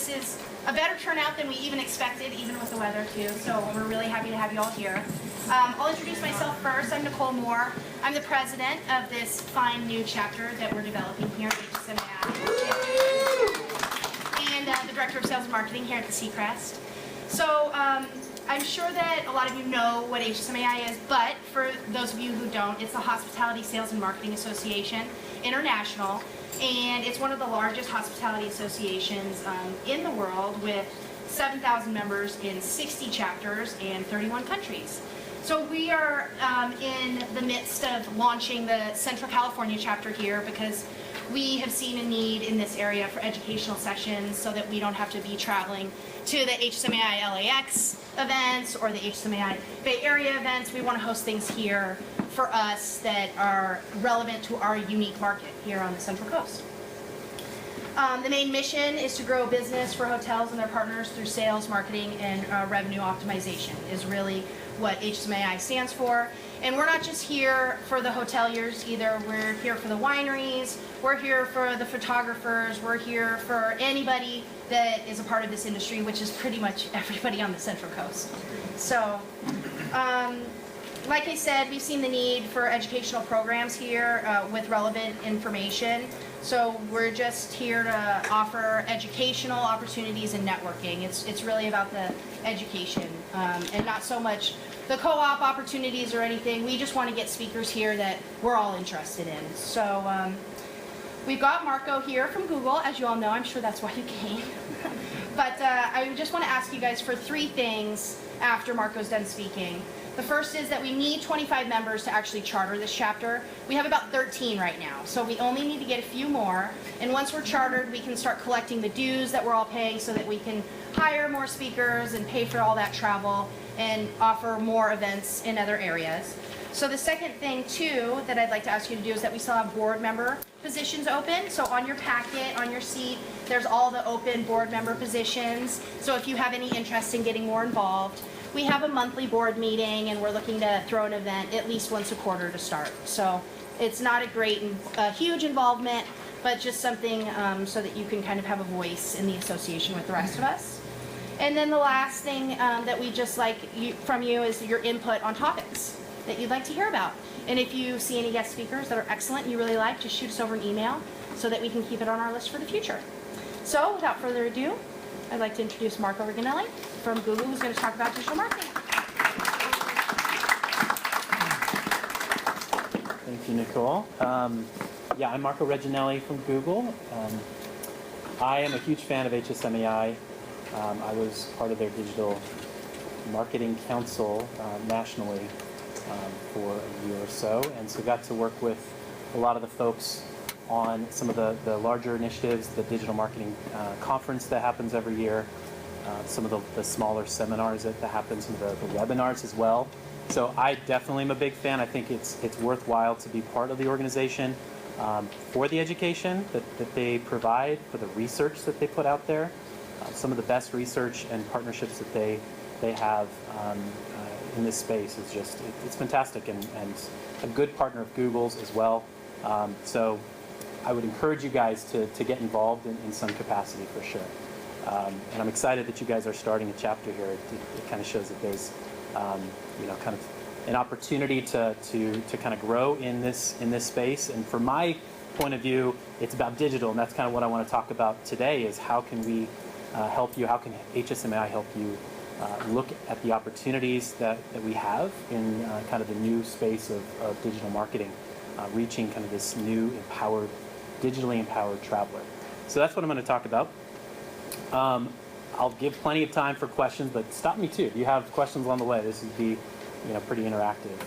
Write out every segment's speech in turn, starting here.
this is a better turnout than we even expected, even with the weather too, so we're really happy to have you all here. I'll introduce myself first. I'm Nicole Moore. I'm the president of this fine new chapter that we're developing here at HSMAI, and the director of sales and marketing here at the SeaCrest. So I'm sure that a lot of you know what HSMAI is, but for those of you who don't, it's the Hospitality Sales and Marketing Association International, and it's one of the largest hospitality associations in the world, with 7,000 members in 60 chapters and 31 countries. So we are in the midst of launching the Central California chapter here because we have seen a need in this area for educational sessions so that we don't have to be traveling to the HSMAI LAX events or the HSMAI Bay Area events. We want to host things here for us that are relevant to our unique market here on the Central Coast. The main mission is to grow business for hotels and their partners through sales, marketing, and revenue optimization is really what HSMAI stands for. And we're not just here for the hoteliers either. We're here for the wineries, we're here for the photographers, we're here for anybody that is a part of this industry, which is pretty much everybody on the Central Coast. So, like I said, we've seen the need for educational programs here with relevant information. So we're just here to offer educational opportunities and networking. It's really about the education and not so much the co-op opportunities or anything. We just want to get speakers here that we're all interested in. So we've got Marco here from Google, as you all know. I'm sure that's why you came. But I just want to ask you guys for 3 things after Marco's done speaking. The first is that we need 25 members to actually charter this chapter. We have about 13 right now, so we only need to get a few more. And once we're chartered, we can start collecting the dues that we're all paying so that we can hire more speakers and pay for all that travel and offer more events in other areas. So the second thing, too, that I'd like to ask you to do is that we still have board member positions open. So on your packet, on your seat, there's all the open board member positions. So if you have any interest in getting more involved, we have a monthly board meeting, and we're looking to throw an event at least once a quarter to start. So it's not a great, huge involvement, but just something so that you can kind of have a voice in the association with the rest of us. And then the last thing that we just like from you is your input on topics that you'd like to hear about. And if you see any guest speakers that are excellent and you really like, just shoot us over an email so that we can keep it on our list for the future. So without further ado, I'd like to introduce Marco Reginelli from Google, who's going to talk about digital marketing. Thank you, Nicole. Yeah, I'm Marco Reginelli from Google. I am a huge fan of HSMAI. I was part of their digital marketing council nationally for a year or so, and so got to work with a lot of the folks on some of the larger initiatives, the digital marketing conference that happens every year, some of the smaller seminars that happen, some of the webinars as well. So I definitely am a big fan. I think it's worthwhile to be part of the organization for the education that they provide, for the research that they put out there, some of the best research and partnerships that they have in this space is just, it's fantastic, and a good partner of Google's as well. So I would encourage you guys to get involved in some capacity for sure. And I'm excited that you guys are starting a chapter here. It kind of shows that there's kind of an opportunity to kind of grow in this space. And from my point of view, it's about digital, and that's kind of what I want to talk about today, is how can we help you, how can HSMAI help you look at the opportunities that we have in kind of the new space of digital marketing, reaching kind of this new digitally empowered traveler. So that's what I'm going to talk about. I'll give plenty of time for questions, but stop me too if you have questions along the way. This would be pretty interactive.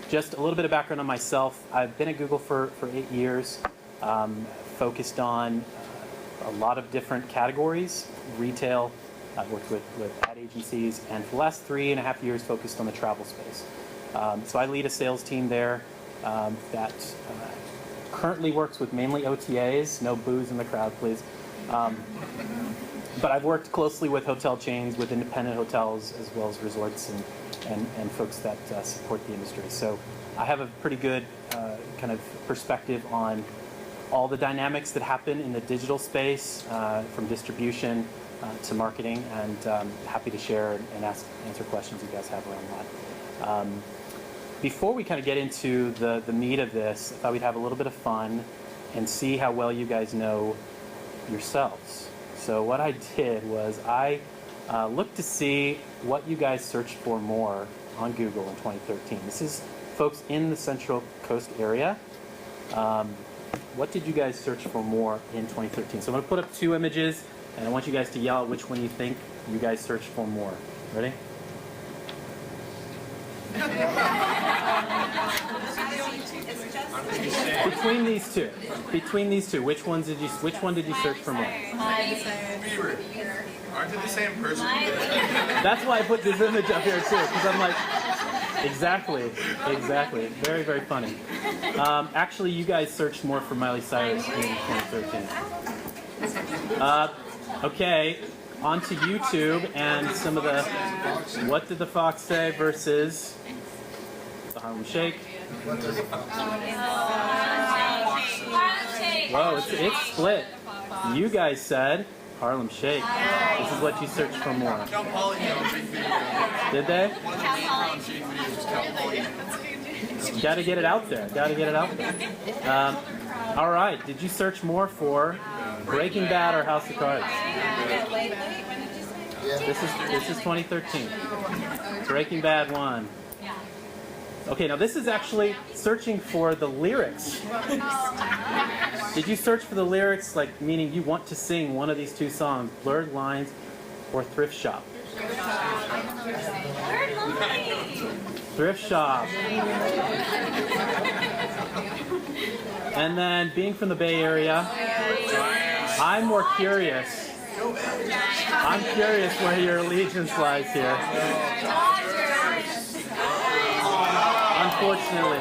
Just a little bit of background on myself. I've been at Google for 8 years, focused on a lot of different categories, retail. I've worked with ad agencies, and for the last 3.5 years focused on the travel space. So I lead a sales team there that currently works with mainly OTAs. No booze in the crowd, please. But I've worked closely with hotel chains, with independent hotels, as well as resorts and folks that support the industry. So I have a pretty good kind of perspective on all the dynamics that happen in the digital space, from distribution to marketing, and happy to share and answer questions you guys have around that. Before we kind of get into the meat of this, I thought we'd have a little bit of fun and see how well you guys know yourselves. So what I did was I looked to see what you guys searched for more on Google in 2013. This is folks in the Central Coast area. What did you guys search for more in 2013? So I'm going to put up 2 images, and I want you guys to yell out which one you think you guys searched for more. Ready? Between these two, which one did you search for more? Aren't they the same person? That's why I put this image up here too, because I'm like, exactly. Very, very funny. Actually, you guys searched more for Miley Cyrus in 2013. Okay, on to YouTube and some of the What Did the Fox Say versus the Harlem Shake. Whoa, it's split. You guys said Harlem Shake. This is what you searched for more. Did they? Got to get it out there. All right. Did you search more for Breaking Bad or House of Cards? This is 2013. Breaking Bad won. Okay, now this is actually searching for the lyrics. Did you search for the lyrics, like meaning you want to sing one of these 2 songs, Blurred Lines or Thrift Shop? Thrift Shop. And then, being from the Bay Area, I'm more curious. I'm curious where your allegiance lies here. Unfortunately,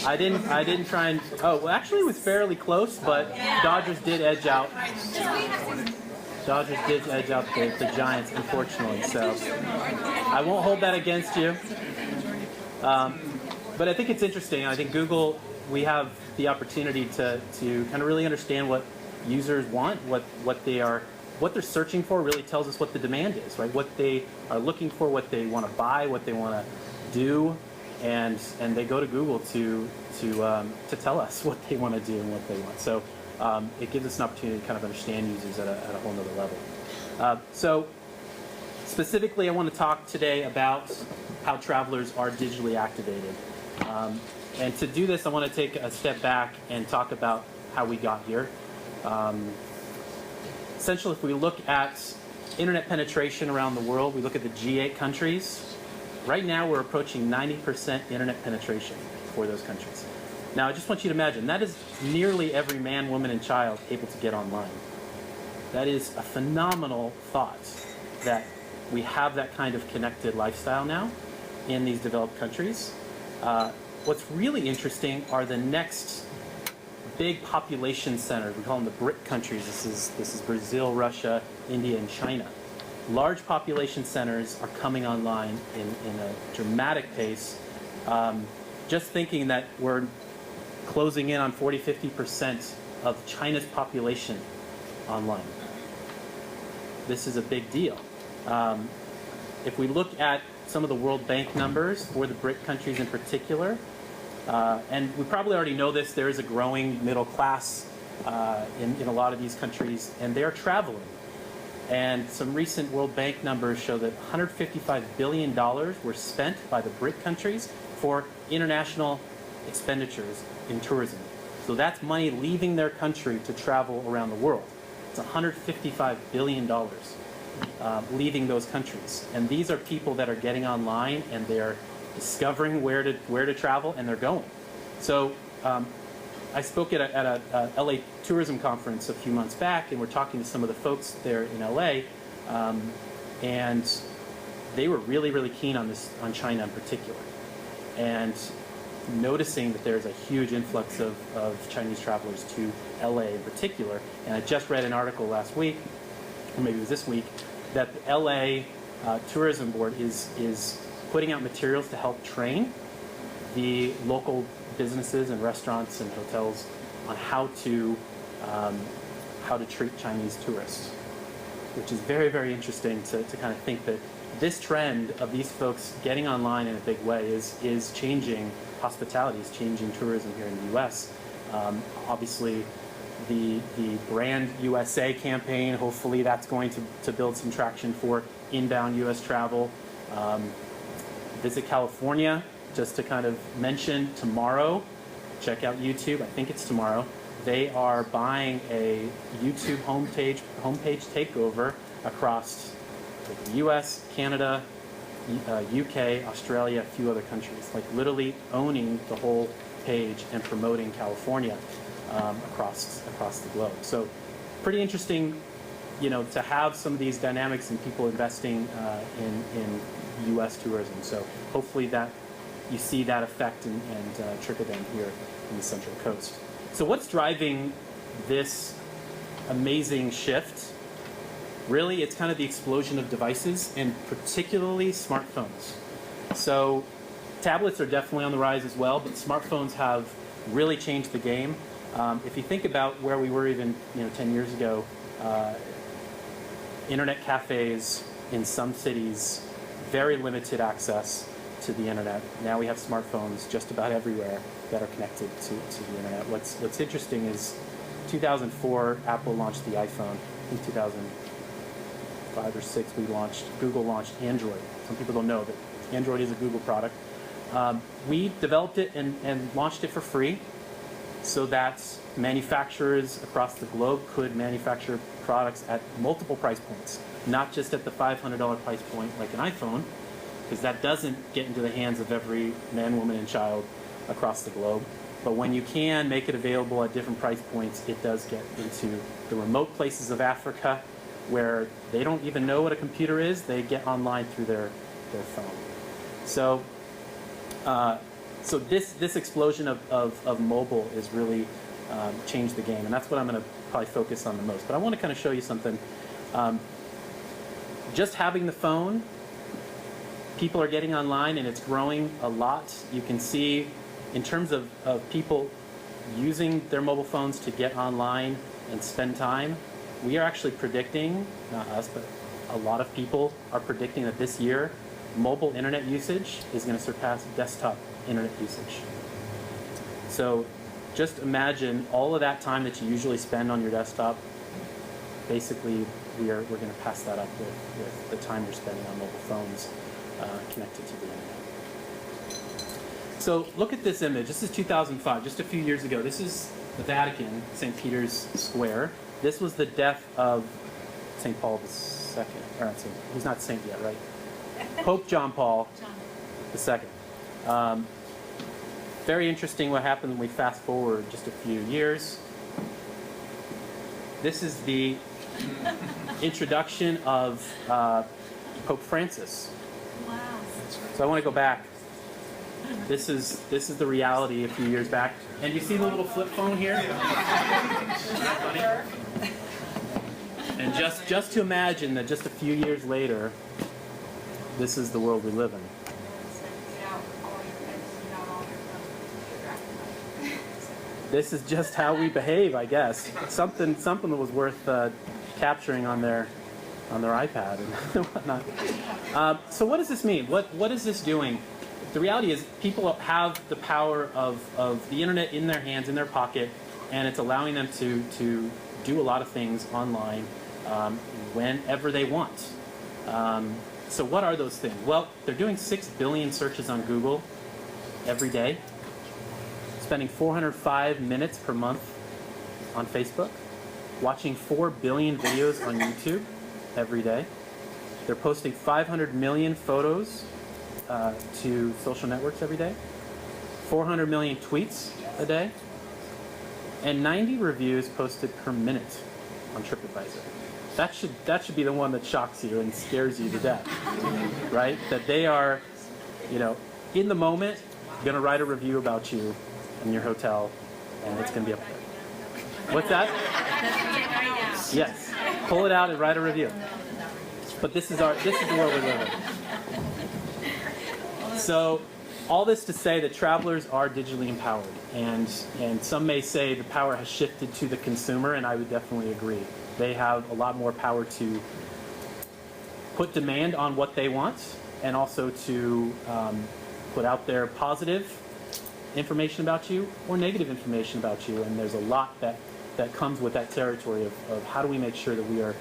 I didn't try and. Oh, well, actually, it was fairly close, but Dodgers did edge out. The Giants, unfortunately. So I won't hold that against you. But I think it's interesting. I think Google, we have the opportunity to kind of really understand what users want, what they're searching for. Really tells us what the demand is, right? What they are looking for, what they want to buy, what they want to do, and they go to Google to tell us what they want to do and what they want. So it gives us an opportunity to kind of understand users at a whole nother level. So specifically, I want to talk today about how travelers are digitally activated. And to do this, I want to take a step back and talk about how we got here. Essentially, if we look at internet penetration around the world, we look at the G8 countries. Right now, we're approaching 90% internet penetration for those countries. Now, I just want you to imagine, that is nearly every man, woman, and child able to get online. That is a phenomenal thought that we have that kind of connected lifestyle now in these developed countries. What's really interesting are the next big population centers. We call them the BRIC countries. This is Brazil, Russia, India, and China. Large population centers are coming online in a dramatic pace. Just thinking that we're closing in on 40-50% of China's population online. This is a big deal. If we look at some of the World Bank numbers for the BRIC countries in particular, and we probably already know this, there is a growing middle class in a lot of these countries, and they're traveling. And some recent World Bank numbers show that $155 billion were spent by the BRIC countries for international expenditures in tourism. So that's money leaving their country to travel around the world. It's $155 billion leaving those countries. And these are people that are getting online and they're discovering where to travel, and they're going. So I spoke at a LA tourism conference a few months back, and we're talking to some of the folks there in LA, and they were really, really keen on China in particular, and noticing that there's a huge influx of Chinese travelers to LA in particular. And I just read an article last week, or maybe it was this week, that the LA Tourism Board is putting out materials to help train the local businesses and restaurants and hotels on how to treat Chinese tourists, which is very, very interesting to kind of think that this trend of these folks getting online in a big way is changing hospitality, is changing tourism here in the U.S. Obviously, the Brand USA campaign, hopefully that's going to build some traction for inbound U.S. travel. Visit California, just to kind of mention, tomorrow, check out YouTube, I think it's tomorrow, they are buying a YouTube homepage takeover across the US, Canada, UK, Australia, a few other countries, like literally owning the whole page and promoting California across the globe. So pretty interesting, you know, to have some of these dynamics and people investing in US tourism. So hopefully that you see that effect and trickle down here in the Central Coast. So what's driving this amazing shift? Really, it's kind of the explosion of devices, and particularly smartphones. So tablets are definitely on the rise as well, but smartphones have really changed the game. If you think about where we were even 10 years ago, internet cafes in some cities, very limited access to the internet. Now we have smartphones just about everywhere that are connected to the internet. What's interesting is 2004, Apple launched the iPhone. In 2005 or 6, Google launched Android. Some people don't know that Android is a Google product. We developed it and launched it for free so that manufacturers across the globe could manufacture products at multiple price points, not just at the $500 price point like an iPhone, because that doesn't get into the hands of every man, woman, and child across the globe. But when you can make it available at different price points, it does get into the remote places of Africa where they don't even know what a computer is. They get online through their phone. So this explosion of mobile has really changed the game, and that's what I'm going to probably focus on the most. But I want to kind of show you something. Just having the phone, people are getting online, and it's growing a lot. You can see in terms of people using their mobile phones to get online and spend time, we are actually predicting, not us, but a lot of people are predicting that this year, mobile internet usage is going to surpass desktop internet usage. So just imagine all of that time that you usually spend on your desktop, basically we're going to pass that up with the time you're spending on mobile phones connected to the internet. So look at this image. This is 2005, just a few years ago. This is the Vatican, St. Peter's Square. This was the death of St. Paul II. Or not St. He's not saint yet, right? Pope John Paul II. Very interesting what happened when we fast forward just a few years. This is the introduction of Pope Francis. Wow. So I want to go back. This is the reality a few years back. And you see the little flip phone here? Isn't that funny? And just to imagine that just a few years later, this is the world we live in. This is just how we behave, I guess. Something that was worth capturing on their iPad and whatnot. So what does this mean? What is this doing? The reality is people have the power of the internet in their hands, in their pocket, and it's allowing them to do a lot of things online whenever they want. So what are those things? Well, they're doing 6 billion searches on Google every day, spending 405 minutes per month on Facebook, watching 4 billion videos on YouTube every day. They're posting 500 million photos to social networks every day, 400 million tweets a day, and 90 reviews posted per minute on TripAdvisor. That should be the one that shocks you and scares you to death, right? That they are, in the moment, going to write a review about you and your hotel, and it's going to be up there. What's that? Yes. Pull it out and write a review. But this is the world we live in. So All this to say that travelers are digitally empowered, and some may say the power has shifted to the consumer, and I would definitely agree. They have a lot more power to put demand on what they want, and also to put out there positive information about you or negative information about you, and there's a lot that comes with that territory of how do we make sure that we are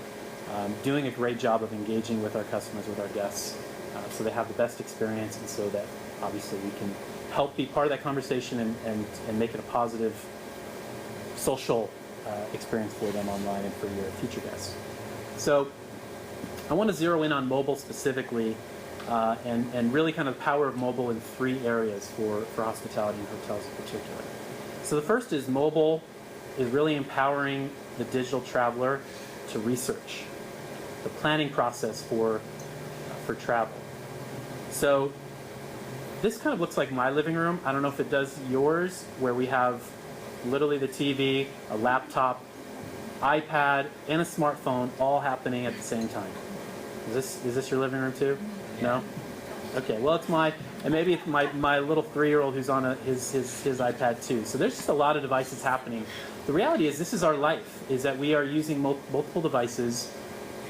doing a great job of engaging with our customers, with our guests, so they have the best experience, and so that obviously we can help be part of that conversation and make it a positive social experience for them online and for your future guests. So I want to zero in on mobile specifically, and really kind of the power of mobile in 3 areas for hospitality and hotels in particular. So the first is mobile is really empowering the digital traveler to research the planning process for travel. So this kind of looks like my living room. I don't know if it does yours, where we have literally the TV, a laptop, iPad, and a smartphone all happening at the same time. Is this your living room too? No? Okay, well it's and maybe it's my little 3-year-old who's on his iPad too. So there's just a lot of devices happening. The reality is this is our life, is that we are using multiple devices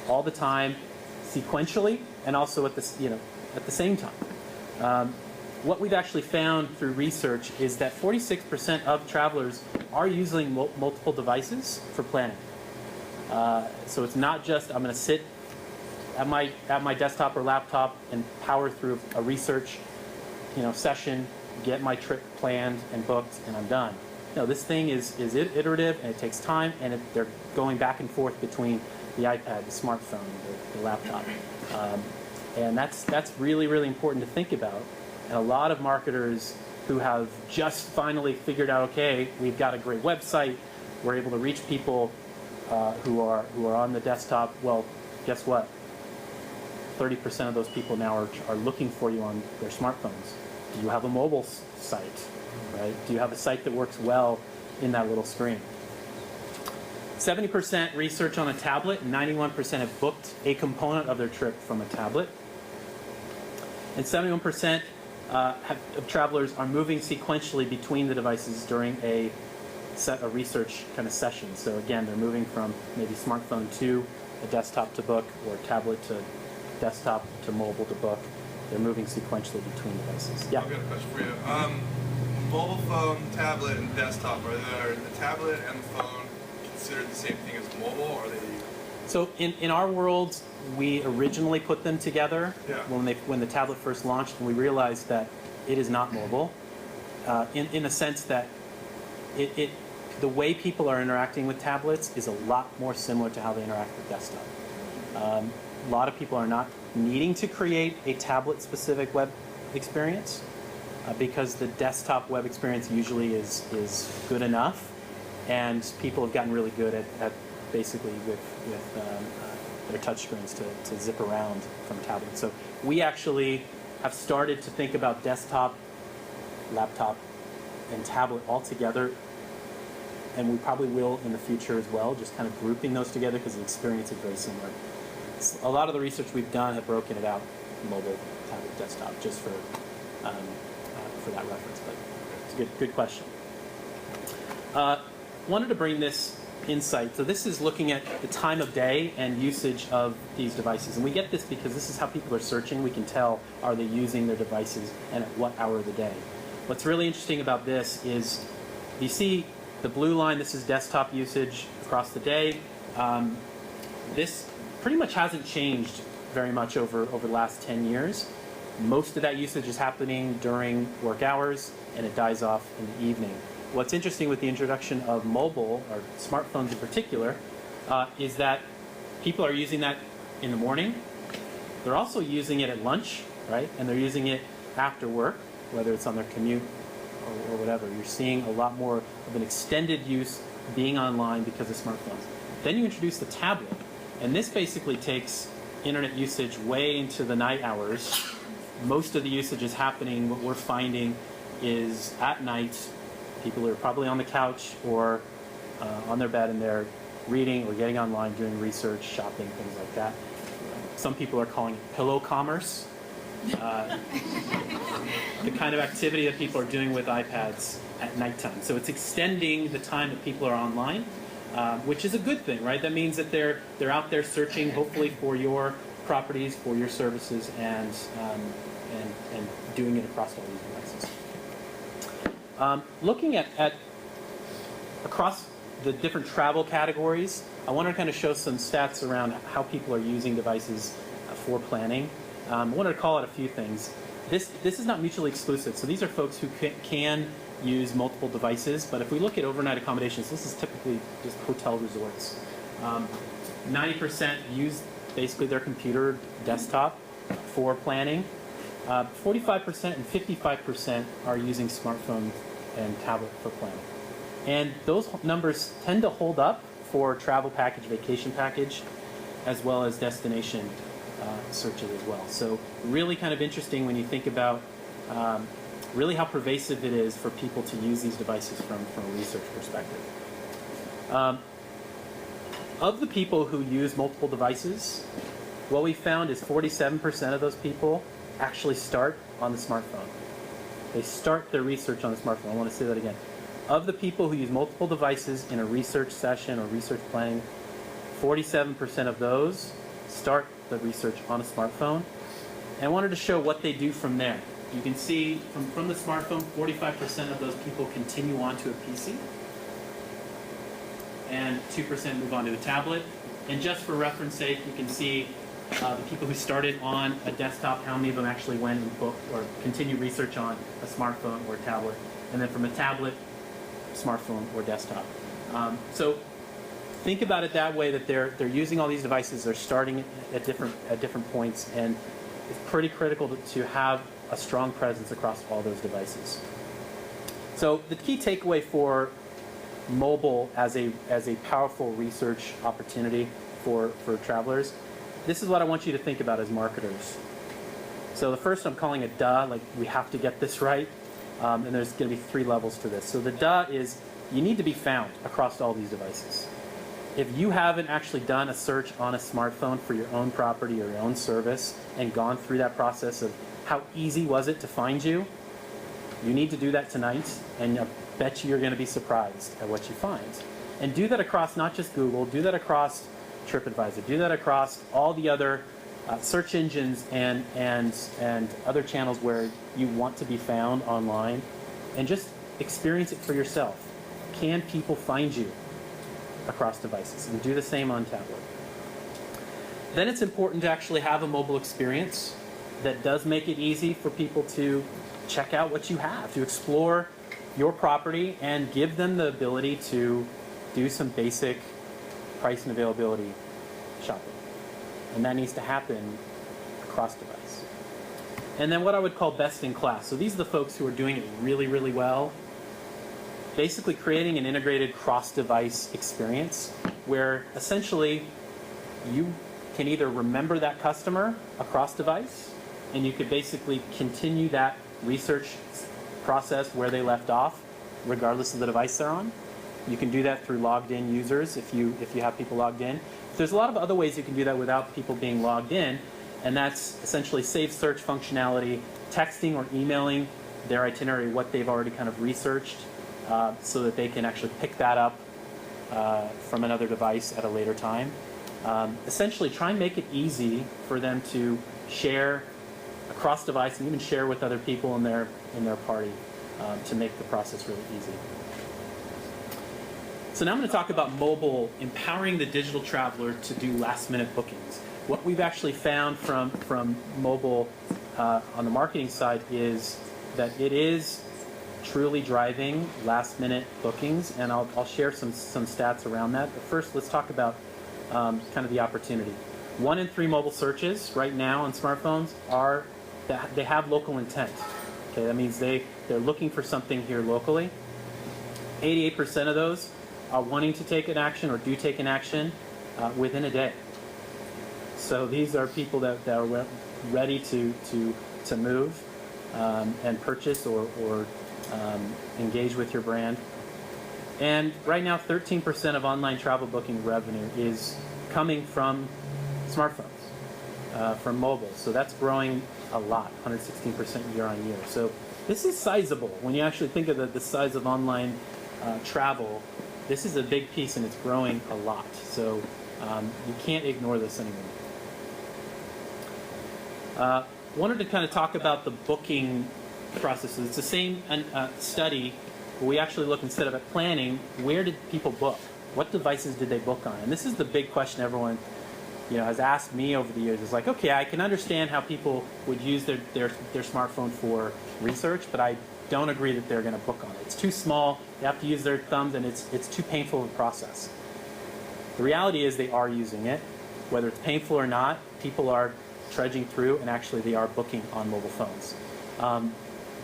all the time, sequentially, and also at the same time. What we've actually found through research is that 46% of travelers are using multiple devices for planning. So it's not just I'm going to sit at my desktop or laptop and power through a research session, get my trip planned and booked, and I'm done. No, this thing is iterative, and it takes time, and they're going back and forth between the iPad, the smartphone, the laptop. And that's really, really important to think about. And a lot of marketers who have just finally figured out, okay, we've got a great website, we're able to reach people who are on the desktop. Well, guess what? 30% of those people now are looking for you on their smartphones. Do you have a mobile site, right? Do you have a site that works well in that little screen? 70% research on a tablet, and 91% have booked a component of their trip from a tablet. And 71% of travelers are moving sequentially between the devices during a research kind of session. So again, they're moving from maybe smartphone to a desktop to book, or tablet to desktop to mobile to book. They're moving sequentially between devices. Yeah. I've got a question for you. Mobile phone, tablet, and desktop, are the tablet and the phone considered the same thing as mobile, or are they? So in our world, we originally put them together Yeah. when the tablet first launched, and we realized that it is not mobile, in a sense that the way people are interacting with tablets is a lot more similar to how they interact with desktop. A lot of people are not needing to create a tablet-specific web experience because the desktop web experience usually is good enough, and people have gotten really good at basically with their touchscreens to zip around from tablets. So we actually have started to think about desktop, laptop, and tablet all together, and we probably will in the future as well, just kind of grouping those together because the experience is very similar. A lot of the research we've done have broken it out, mobile, tablet, desktop, just for that reference. But it's a good question. Wanted to bring this insight. So this is looking at the time of day and usage of these devices. And we get this because this is how people are searching. We can tell, are they using their devices and at what hour of the day. What's really interesting about this is you see the blue line, this is desktop usage across the day. This pretty much hasn't changed very much over the last 10 years. Most of that usage is happening during work hours, and it dies off in the evening. What's interesting with the introduction of mobile, or smartphones in particular, is that people are using that in the morning. They're also using it at lunch, right? And they're using it after work, whether it's on their commute or whatever. You're seeing a lot more of an extended use being online because of smartphones. Then you introduce the tablet, and this basically takes internet usage way into the night hours. Most of the usage is happening, what we're finding is at night. People are probably on the couch or on their bed, and they're reading or getting online, doing research, shopping, things like that. Some people are calling it pillow commerce, the kind of activity that people are doing with iPads at nighttime. So it's extending the time that people are online, which is a good thing, right? That means that they're out there searching, hopefully, for your properties, for your services, and doing it across all these devices. Looking at across the different travel categories, I want to kind of show some stats around how people are using devices for planning. I wanted to call out a few things. This is not mutually exclusive, so these are folks who can use multiple devices, but if we look at overnight accommodations, this is typically just hotel resorts. 90% use basically their computer, desktop for planning. 45% and 55% are using smartphone and tablet for planning. And those numbers tend to hold up for travel package, vacation package, as well as destination searches as well. So really kind of interesting when you think about really how pervasive it is for people to use these devices from a research perspective. Of the people who use multiple devices, what we found is 47% of those people actually start on the smartphone. They start their research on the smartphone. I want to say that again. Of the people who use multiple devices in a research session or research planning, 47% of those start the research on a smartphone. And I wanted to show what they do from there. You can see from the smartphone, 45% of those people continue on to a PC, and 2% move on to a tablet. And just for reference sake, you can see the people who started on a desktop, how many of them actually went and booked or continued research on a smartphone or a tablet, and then from a tablet, smartphone or desktop. So think about it that way, that they're using all these devices, they're starting at different points, and it's pretty critical to have a strong presence across all those devices. So the key takeaway for mobile as a powerful research opportunity for travelers, this is what I want you to think about as marketers. So the first, I'm calling it duh, like we have to get this right, and there's going to be 3 levels to this. So the duh is you need to be found across all these devices. If you haven't actually done a search on a smartphone for your own property or your own service and gone through that process of how easy was it to find you, you need to do that tonight, and I bet you're going to be surprised at what you find. And do that across not just Google, do that across TripAdvisor, do that across all the other search engines and other channels where you want to be found online, and just experience it for yourself. Can people find you across devices? And do the same on tablet. Then it's important to actually have a mobile experience that does make it easy for people to check out what you have, to explore your property, and give them the ability to do some basic price and availability shopping. And that needs to happen across device. And then what I would call best in class. So these are the folks who are doing it really, really well. Basically creating an integrated cross-device experience where essentially you can either remember that customer across device, and you could basically continue that research process where they left off, regardless of the device they're on. You can do that through logged in users if you have people logged in. There's a lot of other ways you can do that without people being logged in, and that's essentially save search functionality, texting or emailing their itinerary, what they've already kind of researched, so that they can actually pick that up from another device at a later time. Essentially, try and make it easy for them to share across device and even share with other people in their party to make the process really easy. So now I'm going to talk about mobile, empowering the digital traveler to do last-minute bookings. What we've actually found from mobile on the marketing side is that it is truly driving last-minute bookings, and I'll share some stats around that. But first, let's talk about kind of the opportunity. 1 in 3 mobile searches right now on smartphones they have local intent. Okay, that means they're looking for something here locally. 88% of those are wanting to take an action or do take an action within a day. So these are people that are ready to move and purchase or engage with your brand. And right now, 13% of online travel booking revenue is coming from smartphones. from mobile. So that's growing a lot, 116% year on year. So this is sizable. When you actually think of the size of online travel, this is a big piece and it's growing a lot. So you can't ignore this anymore. Wanted to kind of talk about the booking process. It's the same study, but we actually look instead of at planning, where did people book? What devices did they book on? And this is the big question everyone has asked me over the years. It's like, okay, I can understand how people would use their smartphone for research, but I don't agree that they're going to book on it. It's too small, they have to use their thumbs, and it's too painful of a process. The reality is they are using it. Whether it's painful or not, people are trudging through, and actually they are booking on mobile phones.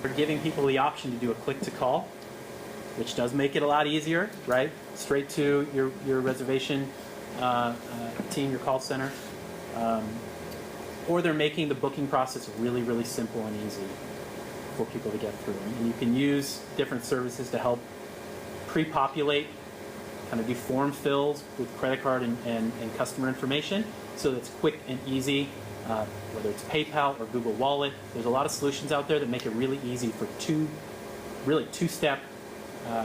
We're giving people the option to do a click-to-call, which does make it a lot easier, right? Straight to your reservation team, your call center. Or they're making the booking process really, really simple and easy for people to get through. And you can use different services to help pre-populate, kind of do form fills with credit card and customer information, so that's quick and easy. Whether it's PayPal or Google Wallet, there's a lot of solutions out there that make it really easy for two-step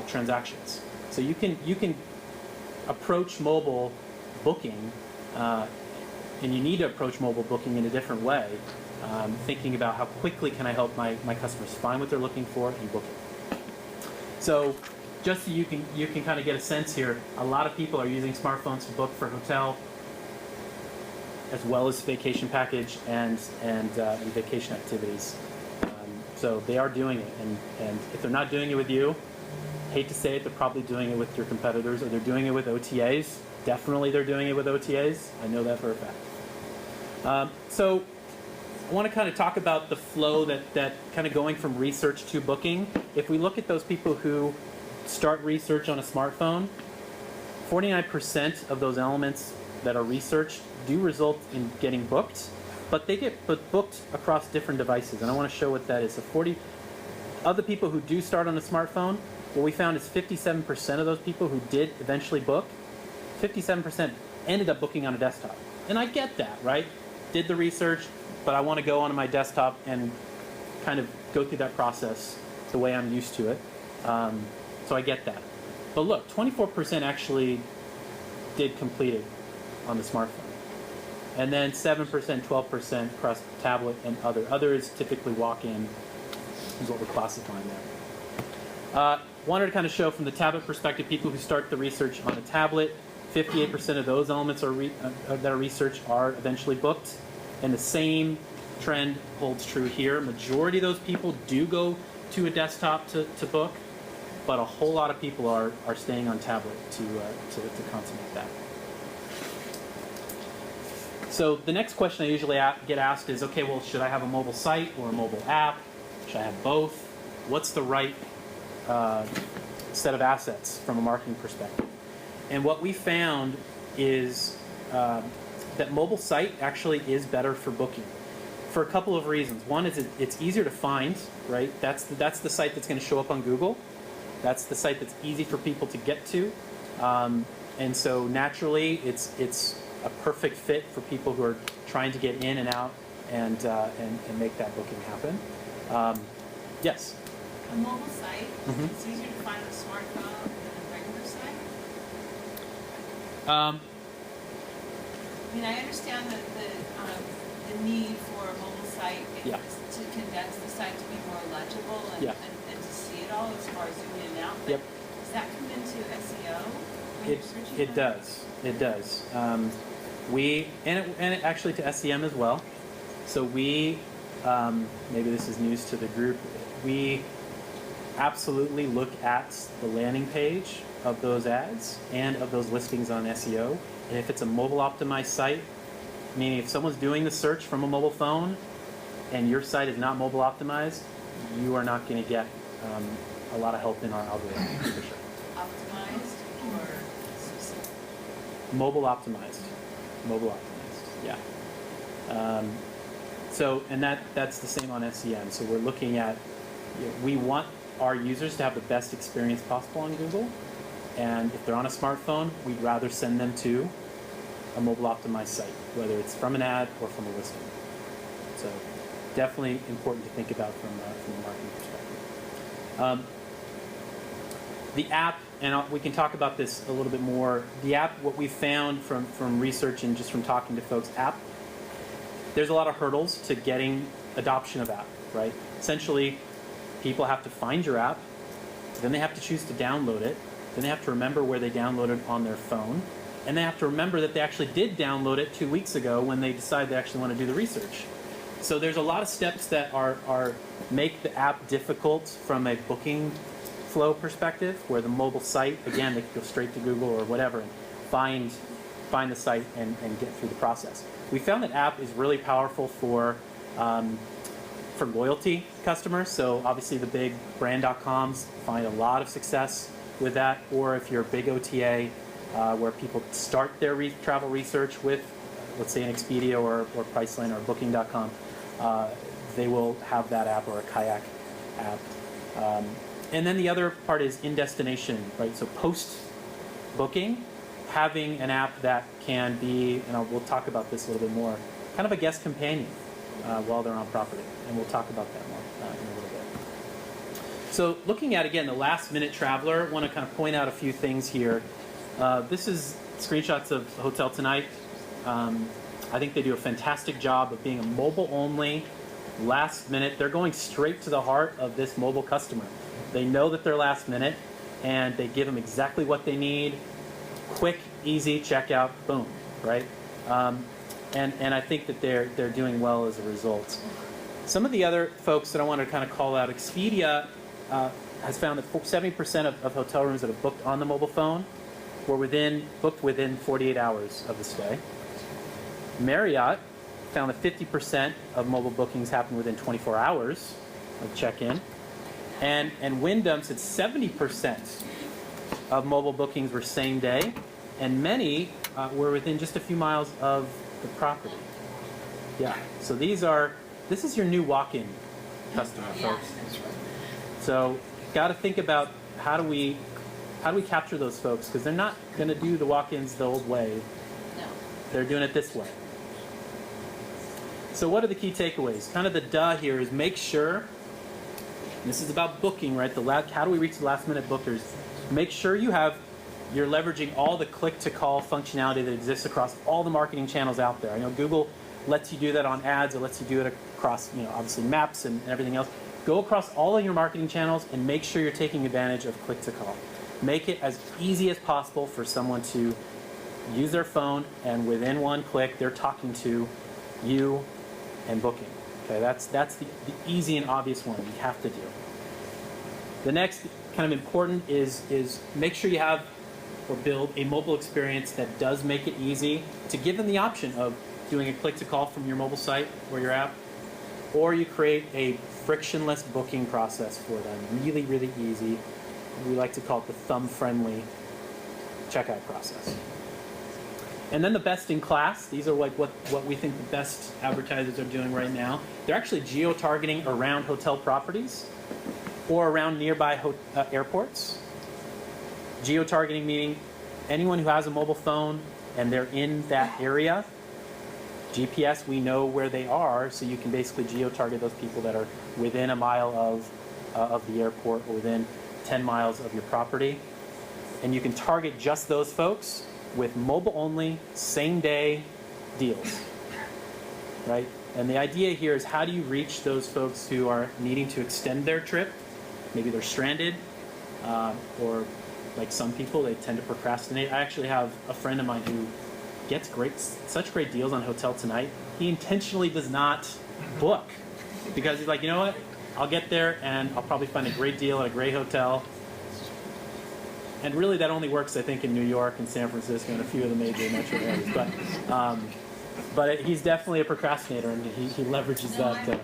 transactions. So you can approach mobile booking, and you need to approach mobile booking in a different way, thinking about how quickly can I help my customers find what they're looking for and book it. So just so you can kind of get a sense here, a lot of people are using smartphones to book for hotel, as well as vacation package and vacation activities. So they are doing it, and if they're not doing it with you, hate to say it, they're probably doing it with your competitors, or they're doing it with OTAs. Definitely they're doing it with OTAs. I know that for a fact. So I want to kind of talk about the flow that kind of going from research to booking. If we look at those people who start research on a smartphone, 49% of those elements that are researched do result in getting booked, but they get booked across different devices, and I want to show what that is. So 40 of the people who do start on a smartphone, what we found is 57% of those people who did eventually book, 57% ended up booking on a desktop. And I get that, right? Did the research, but I want to go onto my desktop and kind of go through that process the way I'm used to it. So I get that. But look, 24% actually did complete it on the smartphone. And then 7%, 12% across tablet and other. Other is typically walk-in, is what we're classifying there. Wanted to kind of show from the tablet perspective, people who start the research on a tablet, 58% of those elements that are researched are eventually booked. And the same trend holds true here. Majority of those people do go to a desktop to book, but a whole lot of people are staying on tablet to consummate that. So the next question I usually get asked is, okay, well, should I have a mobile site or a mobile app? Should I have both? What's the right set of assets from a marketing perspective? And what we found is that mobile site actually is better for booking for a couple of reasons. One is it's easier to find, right? That's the site that's going to show up on Google. That's the site that's easy for people to get to. And so naturally, it's a perfect fit for people who are trying to get in and out and make that booking happen. Yes? A mobile site, it's easier to find a smartphone than a regular site? I mean, I understand that the need for a mobile site is to condense the site to be more legible and to see it all as far as zooming in and out. But does that come into SEO? It does. It does. And actually to SEM as well. So we, maybe this is news to the group, we absolutely look at the landing page of those ads and of those listings on SEO. And if it's a mobile optimized site, meaning if someone's doing the search from a mobile phone and your site is not mobile optimized, you are not going to get a lot of help in our algorithm, for sure. Optimized or specific? Mobile optimized. Mobile optimized, yeah. So, and that's the same on SEM. So we're looking at, we want our users to have the best experience possible on Google. And if they're on a smartphone, we'd rather send them to a mobile optimized site, whether it's from an ad or from a listing. So definitely important to think about from a marketing perspective. The app, and we can talk about this a little bit more. The app, what we found from research and just from talking to folks, there's a lot of hurdles to getting adoption of app, right? Essentially, people have to find your app, then they have to choose to download it, then they have to remember where they downloaded on their phone, and they have to remember that they actually did download it 2 weeks ago when they decide they actually want to do the research. So there's a lot of steps that are make the app difficult from a booking flow perspective, where the mobile site, again, they can go straight to Google or whatever and find the site and get through the process. We found that app is really powerful for loyalty customers. So obviously the big brand.coms find a lot of success with that, or if you're a big OTA where people start their travel research with, let's say, an Expedia or Priceline or Booking.com, they will have that app, or a Kayak app. And then the other part is in-destination, right? So post-booking, having an app that can be, and we'll talk about this a little bit more, kind of a guest companion while they're on property. And we'll talk about that more in a little bit. So looking at, again, the last-minute traveler, I want to kind of point out a few things here. This is screenshots of Hotel Tonight. I think they do a fantastic job of being a mobile-only, last-minute. They're going straight to the heart of this mobile customer. They know that they're last-minute, and they give them exactly what they need. Quick, easy checkout, boom, right? And I think that they're doing well as a result. Some of the other folks that I want to kind of call out, Expedia has found that 70% of hotel rooms that have booked on the mobile phone were booked within 48 hours of the stay. Marriott found that 50% of mobile bookings happen within 24 hours of check-in. And Wyndham said 70% of mobile bookings were same day, and many were within just a few miles of the property. Yeah, so this is your new walk-in customer, folks. So got to think about how do we capture those folks, because they're not going to do the walk-ins the old way. No. They're doing it this way. So what are the key takeaways? Kind of the duh here is make sure, this is about booking, right? How do we reach the last-minute bookers? Make sure you're leveraging all the click-to-call functionality that exists across all the marketing channels out there. I know Google lets you do that on ads. It lets you do it across, obviously maps and everything else. Go across all of your marketing channels and make sure you're taking advantage of click-to-call. Make it as easy as possible for someone to use their phone, and within one click, they're talking to you and booking. Okay, that's the easy and obvious one you have to do. The next kind of important is make sure you have or build a mobile experience that does make it easy to give them the option of doing a click-to-call from your mobile site or your app, or you create a frictionless booking process for them. Really, really easy. We like to call it the thumb-friendly checkout process. And then the best in class, these are like what we think the best advertisers are doing right now. They're actually geo-targeting around hotel properties or around nearby airports. Geo-targeting meaning anyone who has a mobile phone and they're in that area, GPS, we know where they are, so you can basically geo-target those people that are within a mile of the airport or within 10 miles of your property. And you can target just those folks with mobile-only, same-day deals, right? And the idea here is, how do you reach those folks who are needing to extend their trip? Maybe they're stranded, or like some people, they tend to procrastinate. I actually have a friend of mine who gets such great deals on Hotel Tonight. He intentionally does not book because he's like, you know what? I'll get there and I'll probably find a great deal at a great hotel. And really, that only works, I think, in New York and San Francisco and a few of the major metro areas. But he's definitely a procrastinator, and he leverages that. I do that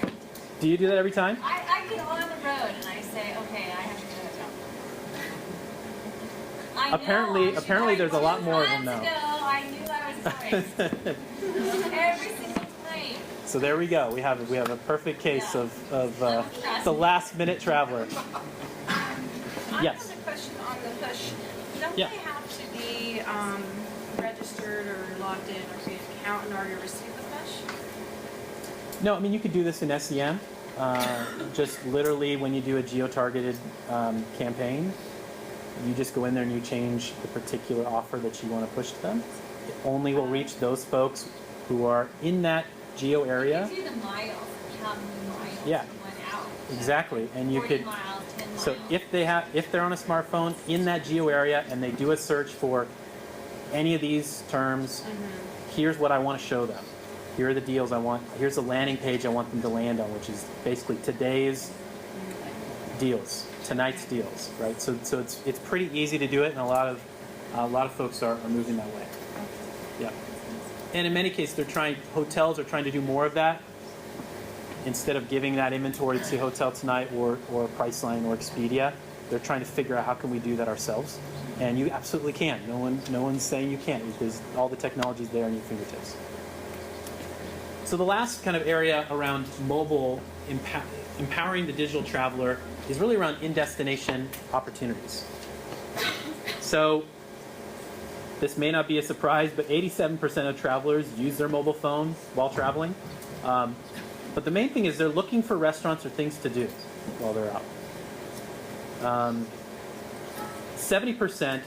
every time. Do you do that every time? I get on the road and I say, okay, I have to go to the hotel. Apparently, there's a lot more of them now. I knew I was right. Every single night. So there we go. We have a perfect case of the last-minute traveler. I Yes. have a question on the push. Don't Yeah. they have to be registered logged in or create an account in order to receive the push? No, I mean, you could do this in SEM. Just literally when you do a geo-targeted campaign, you just go in there and you change the particular offer that you want to push to them. It only will reach those folks who are in that geo area. It gives you the miles, like how many miles Yeah. you went out. Exactly, and you 40 could. miles, 10 miles. So if they're on a smartphone in that geo area and they do a search for any of these terms, here's what I want to show them. Here are the deals I want. Here's the landing page I want them to land on, which is basically today's deals, tonight's deals, right? So it's pretty easy to do it, and a lot of folks are moving that way. Yeah. And in many cases, hotels are trying to do more of that. Instead of giving that inventory to Hotel Tonight or Priceline or Expedia, they're trying to figure out how can we do that ourselves. And you absolutely can. No one's saying you can't, because all the technology is there in your fingertips. So the last kind of area around mobile empowering the digital traveler is really around in-destination opportunities. So this may not be a surprise, but 87% of travelers use their mobile phone while traveling. But the main thing is they're looking for restaurants or things to do while they're out. 70%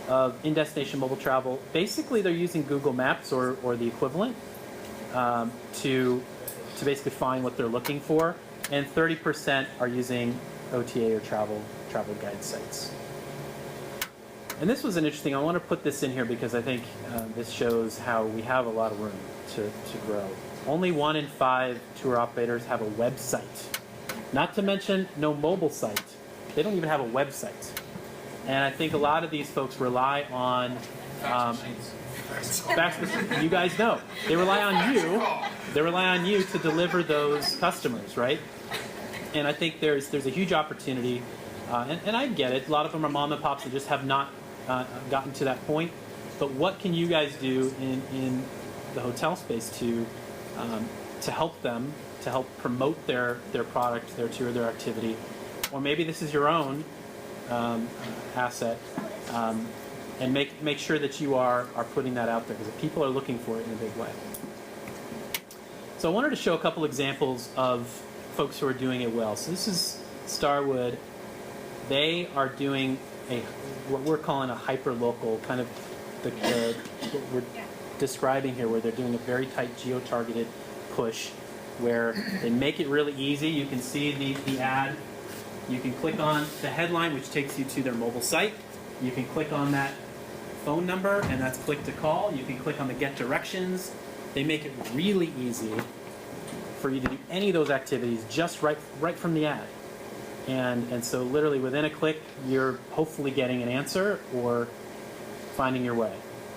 of in-destination mobile travel, basically they're using Google Maps or the equivalent to basically find what they're looking for. And 30% are using OTA or travel guide sites. And this was an interesting, I want to put this in here because I think this shows how we have a lot of room to grow. Only 1 in 5 tour operators have a website. Not to mention no mobile site. They don't even have a website. And I think a lot of these folks rely on fax machines. You guys know. They rely on you. They rely on you to deliver those customers, right? And I think there's a huge opportunity, and I get it. A lot of them are mom and pops that just have not gotten to that point. But what can you guys do in the hotel space to help them, to help promote their product, their tour, their activity? Or maybe this is your own asset, and make sure that you are putting that out there, because people are looking for it in a big way. So I wanted to show a couple examples of folks who are doing it well. So this is Starwood. They are doing what we're calling a hyper-local, kind of what we're describing here, where they're doing a very tight geo-targeted push, where they make it really easy. You can see the ad. You can click on the headline, which takes you to their mobile site. You can click on that phone number, and that's click to call. You can click on the get directions. They make it really easy for you to do any of those activities just right from the ad. And so literally within a click, you're hopefully getting an answer or finding your way,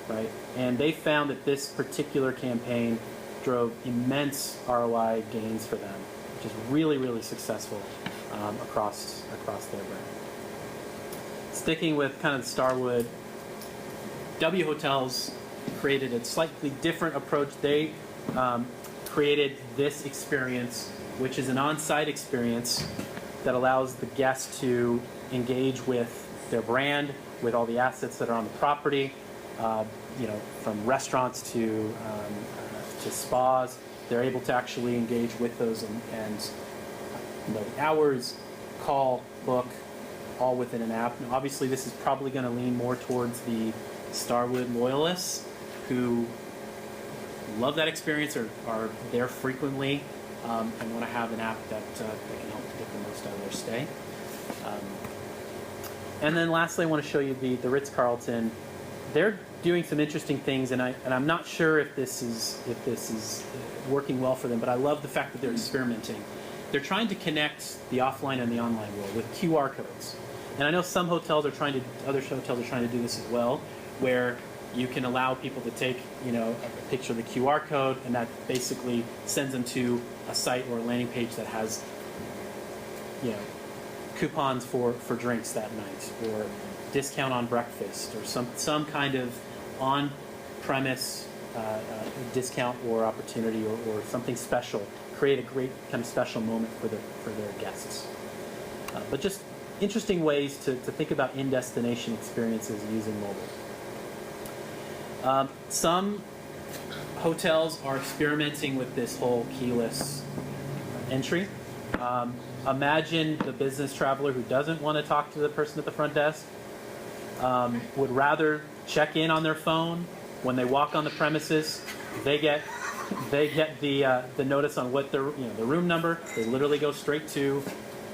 right? And they found that this particular campaign drove immense ROI gains for them, which is really, really successful across their brand. Sticking with kind of the Starwood, W Hotels created a slightly different approach. They created this experience, which is an on-site experience that allows the guests to engage with their brand, with all the assets that are on the property, from restaurants to spas. They're able to actually engage with those and know the hours, call, book, all within an app. Now, obviously, this is probably going to lean more towards the Starwood loyalists who love that experience or are there frequently and want to have an app that can help get the most out of their stay. And then lastly, I want to show you the Ritz-Carlton. They're doing some interesting things, and I'm not sure if this is working well for them, but I love the fact that they're experimenting. They're trying to connect the offline and the online world with QR codes. And I know some hotels are trying to, other hotels are trying to do this as well, where you can allow people to take, a picture of the QR code, and that basically sends them to a site or a landing page that has, coupons for drinks that night, or discount on breakfast, or some kind of on-premise discount or opportunity, or something special. Create a great kind of special moment for their guests. But just interesting ways to think about in-destination experiences using mobile. Some hotels are experimenting with this whole keyless entry. Imagine the business traveler who doesn't want to talk to the person at the front desk, would rather check in on their phone. When they walk on the premises, they get the notice on what the room number. They literally go straight to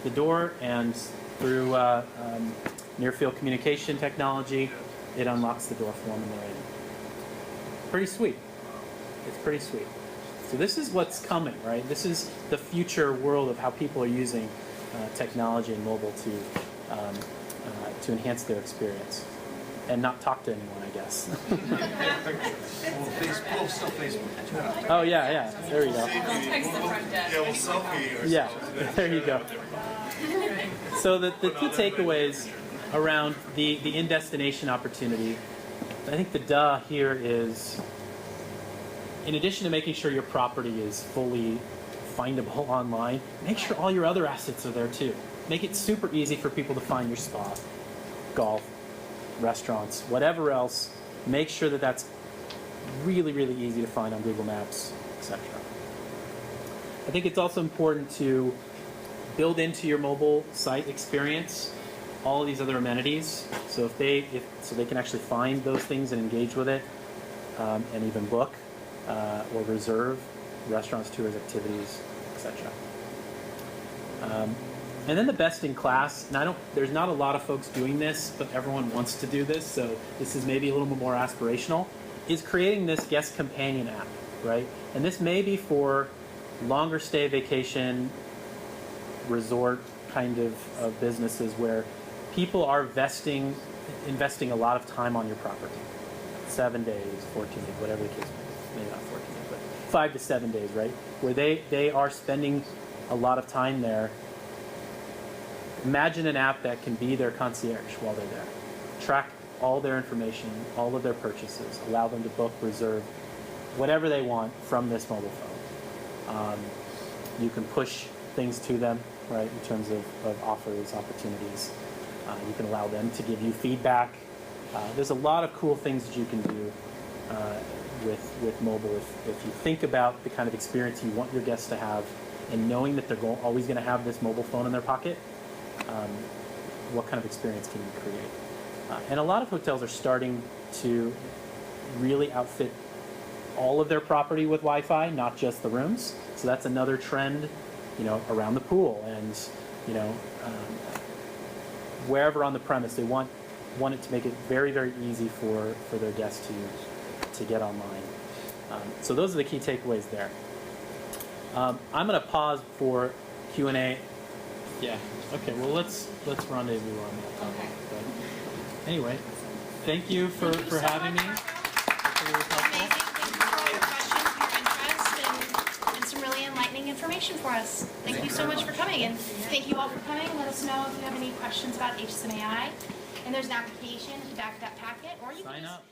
the door, and through near field communication technology, it unlocks the door for them and they're in. Pretty sweet. It's pretty sweet. So this is what's coming, right? This is the future world of how people are using technology and mobile to enhance their experience and not talk to anyone, I guess. Oh yeah, there you go. Text the front desk. Yeah, we'll selfie ourselves. Yeah, there you go. So the key takeaways around the in-destination opportunity, I think the duh here is, in addition to making sure your property is fully findable online, make sure all your other assets are there too. Make it super easy for people to find your spa, golf, restaurants, whatever else. Make sure that that's really, really easy to find on Google Maps, etc. I think it's also important to build into your mobile site experience all of these other amenities, so so they can actually find those things and engage with it, and even book or reserve restaurants, tours, activities, etc. And then the best in class, and there's not a lot of folks doing this, but everyone wants to do this, so this is maybe a little bit more aspirational, is creating this guest companion app, right? And this may be for longer stay vacation, resort kind of businesses where people are investing a lot of time on your property. 7 days, 14 days, whatever the case may be. Maybe not 14 days, but 5 to 7 days, right? Where they are spending a lot of time there. Imagine an app that can be their concierge while they're there. Track all their information, all of their purchases, allow them to book, reserve, whatever they want from this mobile phone. You can push things to them, right, in terms of offers, opportunities. You can allow them to give you feedback. There's a lot of cool things that you can do with mobile if you think about the kind of experience you want your guests to have, and knowing that they're always going to have this mobile phone in their pocket. What kind of experience can you create? And a lot of hotels are starting to really outfit all of their property with Wi-Fi, not just the rooms. So that's another trend, around the pool and, wherever on the premise. They want it to make it very, very easy for their guests to get online. So those are the key takeaways there. I'm going to pause for Q&A. Yeah. Okay. Well, let's rendezvous on that. Okay. But anyway, thank you for having me. Amazing. Thank you for all your questions, your interest, and some really enlightening information for us. Thank you so much for coming, and thank you all for coming. Let us know if you have any questions about HSMAI. And there's an application at the back of that packet, or you can Sign just up.